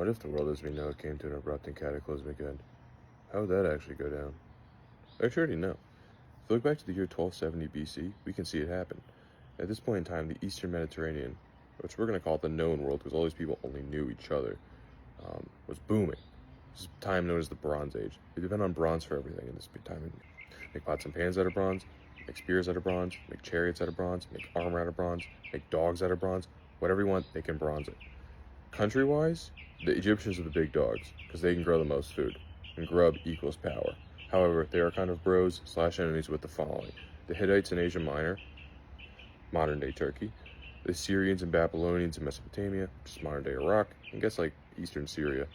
What if the world as we know it came to an abrupt and cataclysmic end? How would that actually go down? I actually already know. If we look back to the year 1270 BC, we can see it happen. At this point in time, the Eastern Mediterranean, which we're going to call it the known world because all these people only knew each other, was booming. This is a time known as the Bronze Age. They depend on bronze for everything in this time. Make pots and pans out of bronze, make spears out of bronze, make chariots out of bronze, make armor out of bronze, make dogs out of bronze. Whatever you want, they can bronze it. Country-wise, the Egyptians are the big dogs because they can grow the most food, and grub equals power. However, they are kind of bros / enemies with the following: the Hittites in Asia Minor, modern-day Turkey, the Syrians and Babylonians in Mesopotamia, which is modern-day Iraq, and guess like eastern Syria,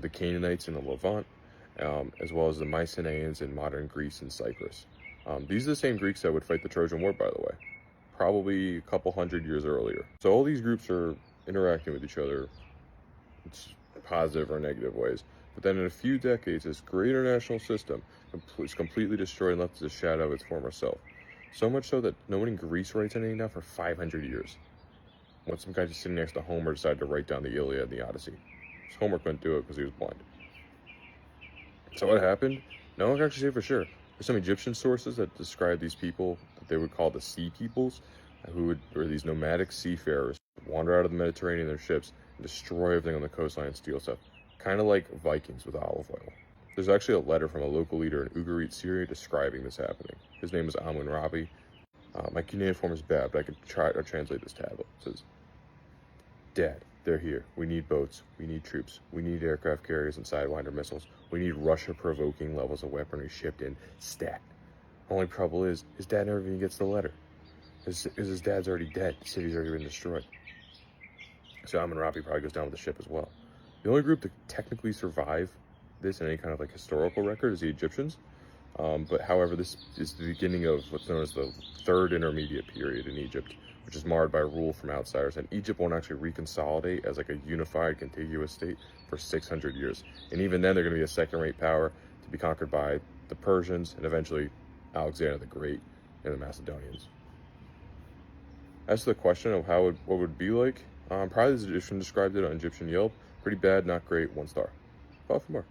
the Canaanites in the Levant, as well as the Mycenaeans in modern Greece and Cyprus. These are the same Greeks that would fight the Trojan War, by the way, probably a couple hundred years earlier. So all these groups are interacting with each other, it's positive or negative ways. But then in a few decades, this great international system is completely destroyed and left as a shadow of its former self. So much so that no one in Greece writes anything now for 500 years. When some guy just sitting next to Homer decided to write down the Iliad and the Odyssey. Homer couldn't do it because he was blind. So what happened? No one can actually say for sure. There's some Egyptian sources that describe these people that they would call the sea peoples, were these nomadic seafarers, wander out of the Mediterranean in their ships and destroy everything on the coastline and steal stuff. Kind of like Vikings with olive oil. There's actually a letter from a local leader in Ugarit, Syria describing this happening. His name is Amun-Rabi. My cuneiform form is bad, but I could try to translate this tablet. It says, "Dad, they're here. We need boats. We need troops. We need aircraft carriers and Sidewinder missiles. We need Russia-provoking levels of weaponry shipped in stat." Only trouble is, his dad never even gets the letter. His dad's already dead. The city's already been destroyed. So Amun-Rabi probably goes down with the ship as well. The only group to technically survive this in any kind of like historical record is the Egyptians. But however, this is the beginning of what's known as the Third Intermediate Period in Egypt, which is marred by rule from outsiders. And Egypt won't actually reconsolidate as like a unified, contiguous state for 600 years. And even then, they're going to be a second-rate power to be conquered by the Persians and eventually Alexander the Great and the Macedonians. As to the question of what would it be like, probably as Egyptian described it on Egyptian Yelp: pretty bad, not great, 1 star. Follow for more.